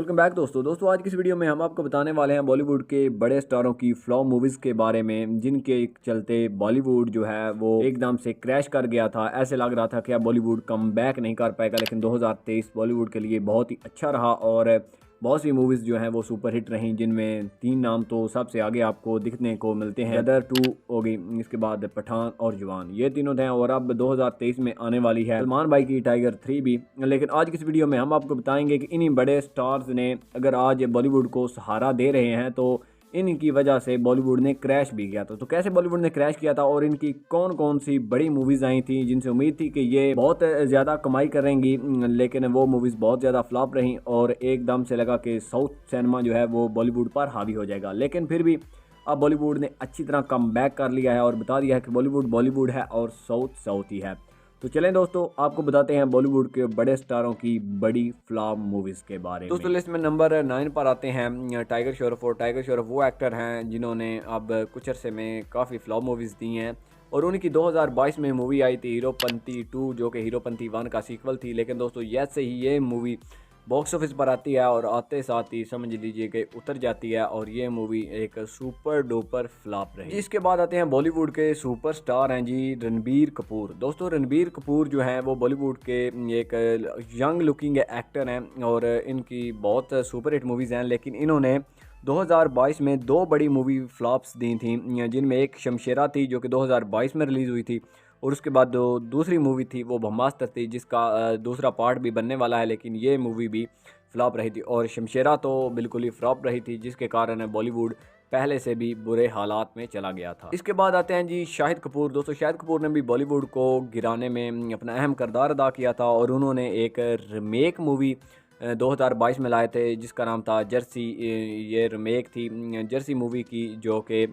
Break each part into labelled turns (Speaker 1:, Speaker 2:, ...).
Speaker 1: Welcome back दोस्तों आज की इस वीडियो में हम आपको बताने वाले हैं बॉलीवुड के बड़े स्टारों की फ्लॉप मूवीज़ के बारे में, जिनके चलते बॉलीवुड जो है वो एकदम से क्रैश कर गया था। ऐसे लग रहा था कि अब बॉलीवुड कम बैक नहीं कर पाएगा, लेकिन 2023 बॉलीवुड के लिए बहुत ही अच्छा रहा और बहुत सी मूवीज़ जो हैं वो सुपर हिट रहीं, जिनमें 3 नाम तो सबसे आगे आपको दिखने को मिलते हैं। गदर 2 हो गई, इसके बाद पठान और जवान, ये तीनों थे। और अब 2023 में आने वाली है सलमान भाई की टाइगर 3 भी। लेकिन आज की इस वीडियो में हम आपको बताएंगे कि इन्हीं बड़े स्टार्स ने अगर आज बॉलीवुड को सहारा दे रहे हैं तो इनकी वजह से बॉलीवुड ने क्रैश भी किया था। तो कैसे बॉलीवुड ने क्रैश किया था और इनकी कौन कौन सी बड़ी मूवीज़ आई थी जिनसे उम्मीद थी कि ये बहुत ज़्यादा कमाई करेंगी, लेकिन वो मूवीज़ बहुत ज़्यादा फ्लॉप रहीं और एकदम से लगा कि साउथ सिनेमा जो है वो बॉलीवुड पर हावी हो जाएगा। लेकिन फिर भी अब बॉलीवुड ने अच्छी तरह कम बैक कर लिया है और बता दिया है कि बॉलीवुड बॉलीवुड है और साउथ साउथ ही है। तो चलें दोस्तों, आपको बताते हैं बॉलीवुड के बड़े स्टारों की बड़ी फ्लॉप मूवीज़ के बारे में। दोस्तों लिस्ट में नंबर 9 पर आते हैं टाइगर श्रॉफ। और टाइगर श्रॉफ वो एक्टर हैं जिन्होंने अब कुछ अरसे में काफ़ी फ्लॉप मूवीज़ दी हैं और उनकी 2022 में मूवी आई थी हीरोपंती 2, जो कि हीरोपंती 1 का सीक्वल थी। लेकिन दोस्तों जैसे ही ये मूवी बॉक्स ऑफिस पर आती है और आते साथ ही समझ लीजिए कि उतर जाती है और ये मूवी एक सुपर डुपर फ्लॉप रही। इसके बाद आते हैं बॉलीवुड के सुपरस्टार हैं जी रणबीर कपूर। दोस्तों रणबीर कपूर जो हैं वो बॉलीवुड के एक यंग लुकिंग एक्टर हैं और इनकी बहुत सुपर हिट मूवीज़ हैं, लेकिन इन्होंने 2022 में 2 बड़ी मूवी फ्लॉप्स दी थी, जिनमें एक शमशेरा थी जो कि 2022 में रिलीज़ हुई थी और उसके बाद जो दूसरी मूवी थी वो ब्रह्मास्त्र थी, जिसका दूसरा पार्ट भी बनने वाला है, लेकिन ये मूवी भी फ्लॉप रही थी। और शमशेरा तो बिल्कुल ही फ्लॉप रही थी, जिसके कारण बॉलीवुड पहले से भी बुरे हालात में चला गया था। इसके बाद आते हैं जी शाहिद कपूर। दोस्तों शाहिद कपूर ने भी बॉलीवुड को गिराने में अपना अहम किरदार अदा किया था और उन्होंने एक रीमेक मूवी 2022 में लाए थे जिसका नाम था जर्सी। ये रीमेक थी जर्सी मूवी की, जो कि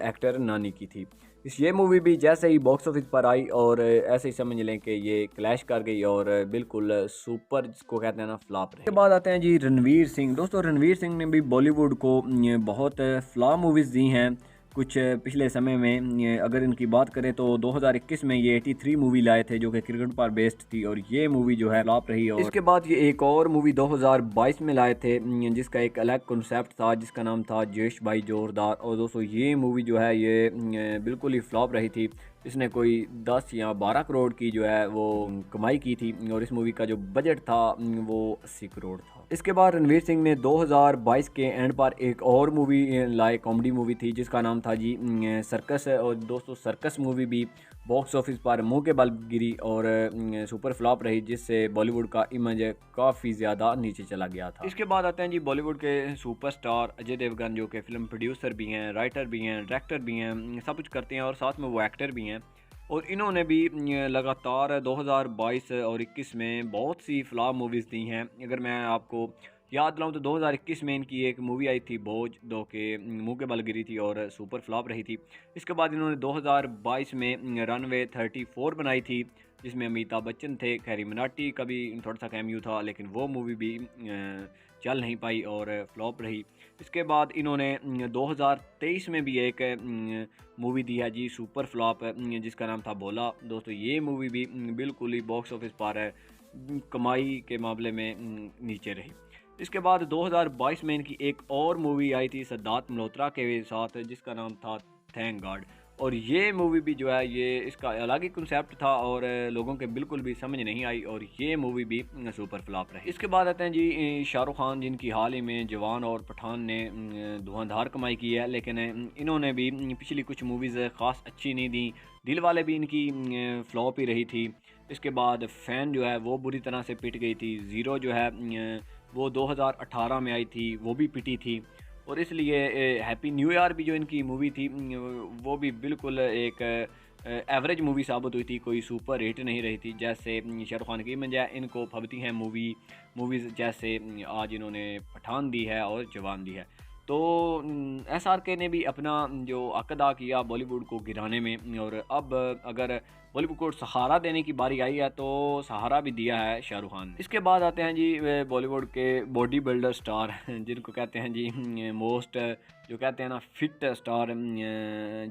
Speaker 1: एक्टर नानी की थी। ये मूवी भी जैसे ही बॉक्स ऑफिस पर आई और ऐसे ही समझ लें कि ये क्लैश कर गई और बिल्कुल सुपर, जिसको कहते हैं ना, फ्लॉप रही। इसके बाद आते हैं जी रणवीर सिंह। दोस्तों रणवीर सिंह ने भी बॉलीवुड को बहुत फ्लॉप मूवीज़ दी हैं कुछ पिछले समय में। अगर इनकी बात करें तो 2021 में ये 83 मूवी लाए थे जो कि क्रिकेट पर बेस्ड थी और ये मूवी जो है फ्लॉप रही। और इसके बाद ये एक और मूवी 2022 में लाए थे जिसका एक अलग कॉन्सेप्ट था, जिसका नाम था जेश भाई जोरदार। और दोस्तों ये मूवी जो है ये बिल्कुल ही फ्लॉप रही थी। इसने कोई 10 या 12 करोड़ की जो है वो कमाई की थी और इस मूवी का जो बजट था वो 80 करोड़ था। इसके बाद रणवीर सिंह ने 2022 के एंड पर एक और मूवी लाई, कॉमेडी मूवी थी जिसका नाम था जी सर्कस। और दोस्तों सर्कस मूवी भी बॉक्स ऑफिस पर मुंह के बल गिरी और सुपर फ्लॉप रही, जिससे बॉलीवुड का इमेज काफ़ी ज़्यादा नीचे चला गया था। इसके बाद आते हैं जी बॉलीवुड के सुपरस्टार अजय देवगन, जो कि फिल्म प्रोड्यूसर भी हैं, राइटर भी हैं, डायरेक्टर भी हैं, सब कुछ करते हैं और साथ में वो एक्टर भी हैं। और इन्होंने भी लगातार 2022 और 21 में बहुत सी फ्लॉप मूवीज़ दी हैं। अगर मैं आपको याद दिलाऊं तो 2021 में इनकी एक मूवी आई थी बोझ, जो कि मुंह के बल गिरी थी और सुपर फ्लॉप रही थी। इसके बाद इन्होंने 2022 में रनवे 34 बनाई थी, जिसमें अमिताभ बच्चन थे, खैरी मनाटी का भी थोड़ा सा कैमियो था, लेकिन वो मूवी भी चल नहीं पाई और फ्लॉप रही। इसके बाद इन्होंने 2023 में भी एक मूवी दी है जी सुपर फ्लॉप, जिसका नाम था बोला। दोस्तों ये मूवी भी बिल्कुल ही बॉक्स ऑफिस पर कमाई के मामले में नीचे रही। इसके बाद 2022 में इनकी एक और मूवी आई थी सिद्धार्थ मल्होत्रा के साथ, जिसका नाम था थैंक गॉड। और ये मूवी भी जो है ये इसका अलग ही कंसेप्ट था और लोगों के बिल्कुल भी समझ नहीं आई और ये मूवी भी सुपर फ्लॉप रही। इसके बाद आते हैं जी शाहरुख खान, जिनकी हाल ही में जवान और पठान ने धुआंधार कमाई की है, लेकिन इन्होंने भी पिछली कुछ मूवीज़ ख़ास अच्छी नहीं दी। दिल वाले भी इनकी फ्लॉप ही रही थी। इसके बाद फ़ैन जो है वो बुरी तरह से पिट गई थी। ज़ीरो जो है वो 2018 में आई थी, वो भी पिटी थी। और इसलिए हैप्पी न्यू ईयर भी जो इनकी मूवी थी वो भी बिल्कुल एक एवरेज मूवी साबित हुई थी, कोई सुपर हिट नहीं रही थी। जैसे शाहरुख खान की मंजा इनको फबती हैं मूवीज़, जैसे आज इन्होंने पठान दी है और जवान दी है। तो SRK ने भी अपना जो हक अदा किया बॉलीवुड को गिराने में, और अब अगर बॉलीवुड को सहारा देने की बारी आई है तो सहारा भी दिया है शाहरुख खान ने। इसके बाद आते हैं जी बॉलीवुड के बॉडी बिल्डर स्टार जिनको कहते हैं जी मोस्ट, जो कहते हैं ना, फिट स्टार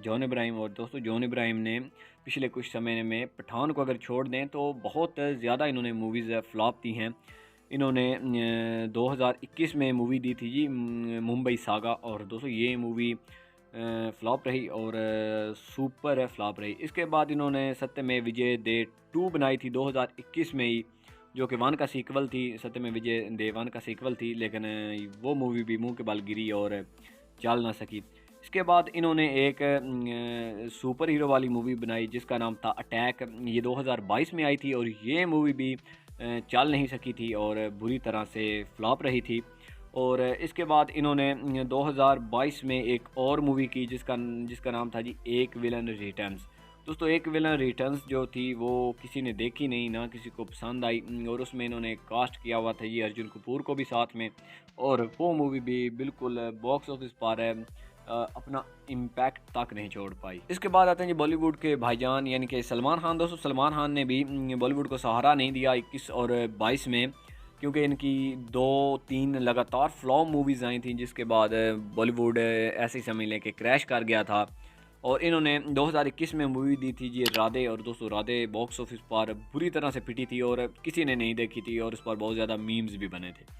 Speaker 1: जॉन इब्राहिम। और दोस्तों जॉन इब्राहिम ने पिछले कुछ समय में पठान को अगर छोड़ दें तो बहुत ज़्यादा इन्होंने मूवीज़ फ्लॉप दी हैं। इन्होंने 2021 में मूवी दी थी जी मुंबई सागा, और दोस्तों ये मूवी फ्लॉप रही और सुपर फ्लॉप रही। इसके बाद इन्होंने सत्य में विजय दे 2 बनाई थी 2021 में ही, जो कि 1 का सीक्वल थी, सत्य में विजय दे 1 का सीक्वल थी, लेकिन वो मूवी भी मुंह के बल गिरी और चल ना सकी। इसके बाद इन्होंने एक सुपर हीरो वाली मूवी बनाई जिसका नाम था अटैक, ये 2022 में आई थी और ये मूवी भी चल नहीं सकी थी और बुरी तरह से फ्लॉप रही थी। और इसके बाद इन्होंने 2022 में एक और मूवी की जिसका नाम था जी एक विलन रिटर्न्स। दोस्तों एक विलन रिटर्न्स जो थी वो किसी ने देखी नहीं, ना किसी को पसंद आई, और उसमें इन्होंने कास्ट किया हुआ था ये अर्जुन कपूर को भी साथ में, और वो मूवी भी बिल्कुल बॉक्स ऑफिस पर अपना इम्पैक्ट तक नहीं छोड़ पाई। इसके बाद आते हैं जी बॉलीवुड के भाईजान यानी कि सलमान खान। दोस्तों सलमान खान ने भी बॉलीवुड को सहारा नहीं दिया 21 और 22 में, क्योंकि इनकी 2-3 लगातार फ्लॉप मूवीज़ आई थी, जिसके बाद बॉलीवुड ऐसे ही समझ लें कि क्रैश कर गया था। और इन्होंने 2021 में मूवी दी थी जी राधे, और दोस्तों राधे बॉक्स ऑफिस पर बुरी तरह से पिटी थी और किसी ने नहीं देखी थी और इस पर बहुत ज़्यादा मीम्स भी बने थे।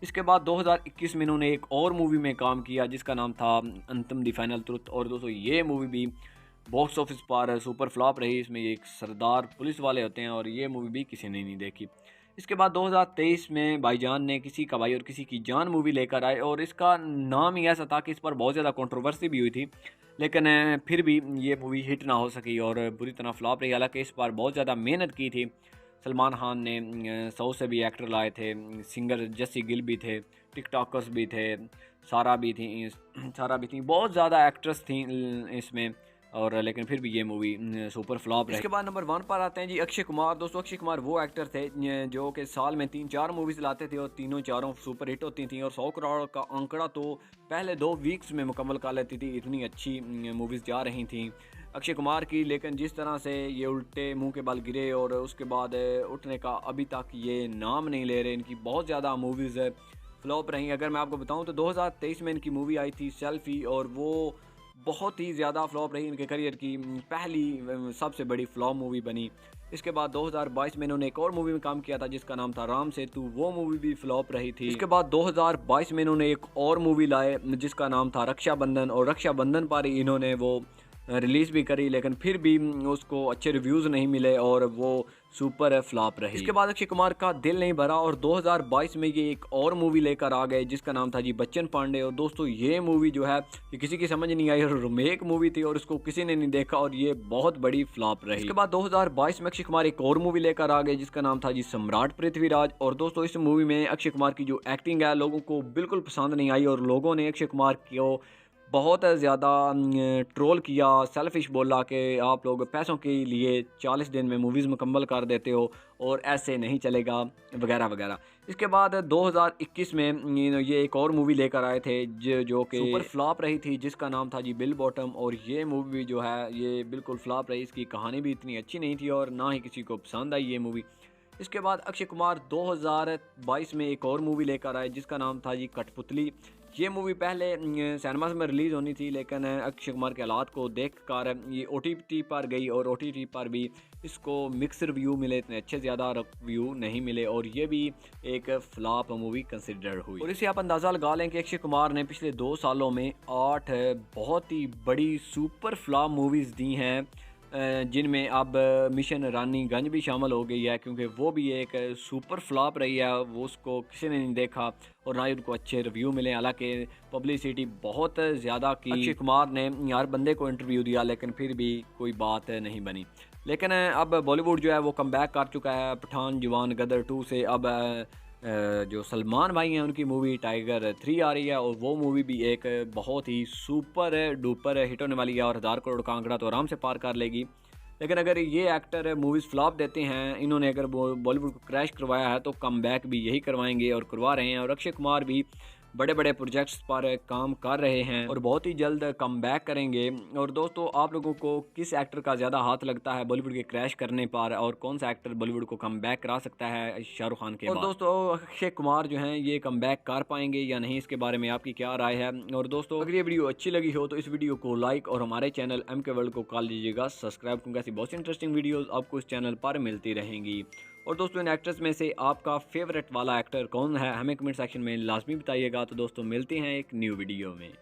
Speaker 1: इसके बाद 2021 में इन्होंने एक और मूवी में काम किया जिसका नाम था अंतिम द फाइनल ट्रुथ, और दोस्तों ये मूवी भी बॉक्स ऑफिस पर सुपर फ्लॉप रही। इसमें एक सरदार पुलिस वाले होते हैं और ये मूवी भी किसी ने नहीं देखी। इसके बाद 2023 में भाईजान ने किसी का भाई और किसी की जान मूवी लेकर आए, और इसका नाम ही ऐसा था कि इस पर बहुत ज़्यादा कंट्रोवर्सी भी हुई थी, लेकिन फिर भी ये मूवी हिट ना हो सकी और बुरी तरह फ्लॉप रही। हालांकि इस पर बहुत ज़्यादा मेहनत की थी सलमान खान ने, 100 से भी एक्टर लाए थे, सिंगर जस्सी गिल भी थे, टिकटॉकर्स भी थे, सारा भी थी, बहुत ज़्यादा एक्ट्रेस थी इसमें, और लेकिन फिर भी ये मूवी सुपर फ्लॉप रही। इसके बाद नंबर 1 पर आते हैं जी अक्षय कुमार। दोस्तों अक्षय कुमार वो एक्टर थे जो कि साल में 3-4 मूवीज़ लाते थे और तीनों चारों सुपर हिट होती थी, और 100 करोड़ का आंकड़ा तो पहले 2 वीक्स में मुकम्मल कर लेती थी, इतनी अच्छी मूवीज़ जा रही थी अक्षय कुमार की। लेकिन जिस तरह से ये उल्टे मुंह के बल गिरे और उसके बाद उठने का अभी तक ये नाम नहीं ले रहे, इनकी बहुत ज़्यादा मूवीज़ फ्लॉप रही। अगर मैं आपको बताऊं तो 2023 में इनकी मूवी आई थी सेल्फी, और वो बहुत ही ज़्यादा फ्लॉप रही, इनके करियर की पहली सबसे बड़ी फ्लॉप मूवी बनी। इसके बाद 2022 में इन्होंने एक और मूवी में काम किया था जिसका नाम था राम सेतु, वो मूवी भी फ्लॉप रही थी। इसके बाद 2022 में इन्होंने एक और मूवी लाए जिसका नाम था रक्षाबंधन, और रक्षाबंधन पर ही इन्होंने वो रिलीज़ भी करी, लेकिन फिर भी उसको अच्छे रिव्यूज़ नहीं मिले और वो सुपर फ्लॉप रही। इसके बाद अक्षय कुमार का दिल नहीं भरा, और 2022 में ये एक और मूवी लेकर आ गए जिसका नाम था जी बच्चन पांडे। और दोस्तों ये मूवी जो है ये किसी की समझ नहीं आई, और रीमेक मूवी थी और उसको किसी ने नहीं देखा और ये बहुत बड़ी फ्लॉप रही। इसके बाद 2022 में अक्षय कुमार एक और मूवी लेकर आ गए जिसका नाम था जी सम्राट पृथ्वीराज। और दोस्तों इस मूवी में अक्षय कुमार की जो एक्टिंग है लोगों को बिल्कुल पसंद नहीं आई, और लोगों ने अक्षय कुमार को बहुत ज़्यादा ट्रोल किया, सेल्फिश बोला कि आप लोग पैसों के लिए 40 दिन में मूवीज़ मुकम्मल कर देते हो और ऐसे नहीं चलेगा वगैरह वगैरह। इसके बाद 2021 में ये एक और मूवी लेकर आए थे जो कि सुपर फ्लॉप रही थी जिसका नाम था जी बिल बॉटम, और ये मूवी जो है ये बिल्कुल फ्लॉप रही। इसकी कहानी भी इतनी अच्छी नहीं थी और ना ही किसी को पसंद आई ये मूवी। इसके बाद अक्षय कुमार 2022 में एक और मूवी लेकर आए जिसका नाम था जी कठपुतली। ये मूवी पहले सिनेमास में रिलीज़ होनी थी, लेकिन अक्षय कुमार के हालात को देखकर ये OTT पर गई, और OTT पर भी इसको मिक्स रिव्यू मिले, इतने अच्छे ज़्यादा रिव्यू नहीं मिले, और ये भी एक फ्लॉप मूवी कंसिडर हुई। और इसे आप अंदाज़ा लगा लें कि अक्षय कुमार ने पिछले 2 सालों में 8 बहुत ही बड़ी सुपर फ्लॉप मूवीज़ दी हैं, जिनमें अब मिशन रानीगंज भी शामिल हो गई है, क्योंकि वो भी एक सुपर फ्लॉप रही है, वो उसको किसी ने नहीं देखा और ना ही उनको अच्छे रिव्यू मिले। हालांकि पब्लिसिटी बहुत ज़्यादा की अक्षय कुमार ने हर बंदे को इंटरव्यू दिया, लेकिन फिर भी कोई बात नहीं बनी। लेकिन अब बॉलीवुड जो है वो कम बैक कर चुका है पठान, जवान, गदर 2 से। अब जो सलमान भाई हैं उनकी मूवी टाइगर 3 आ रही है, और वो मूवी भी एक बहुत ही सुपर डुपर हिट होने वाली है, और 1000 करोड़ का आंकड़ा तो आराम से पार कर लेगी। लेकिन अगर ये एक्टर मूवीज़ फ्लॉप देते हैं, इन्होंने अगर बॉलीवुड को क्रैश करवाया है तो कम बैक भी यही करवाएंगे और करवा रहे हैं। और अक्षय कुमार भी बड़े बड़े प्रोजेक्ट्स पर काम कर रहे हैं और बहुत ही जल्द कम बैक करेंगे। और दोस्तों आप लोगों को किस एक्टर का ज़्यादा हाथ लगता है बॉलीवुड के क्रैश करने पर, और कौन सा एक्टर बॉलीवुड को कम बैक करा सकता है शाहरुख खान के बाद? और दोस्तों अक्षय कुमार जो हैं ये कम बैक कर पाएंगे या नहीं, इसके बारे में आपकी क्या राय है? और दोस्तों अगर ये वीडियो अच्छी लगी हो तो इस वीडियो को लाइक और हमारे चैनल MK वर्ल्ड को कर लीजिएगा सब्सक्राइब, क्योंकि ऐसी बहुत सी इंटरेस्टिंग वीडियोज़ आपको इस चैनल पर मिलती रहेंगी। और दोस्तों इन एक्टर्स में से आपका फेवरेट वाला एक्टर कौन है हमें कमेंट सेक्शन में लाजमी बताइएगा। तो दोस्तों मिलते हैं एक न्यू वीडियो में।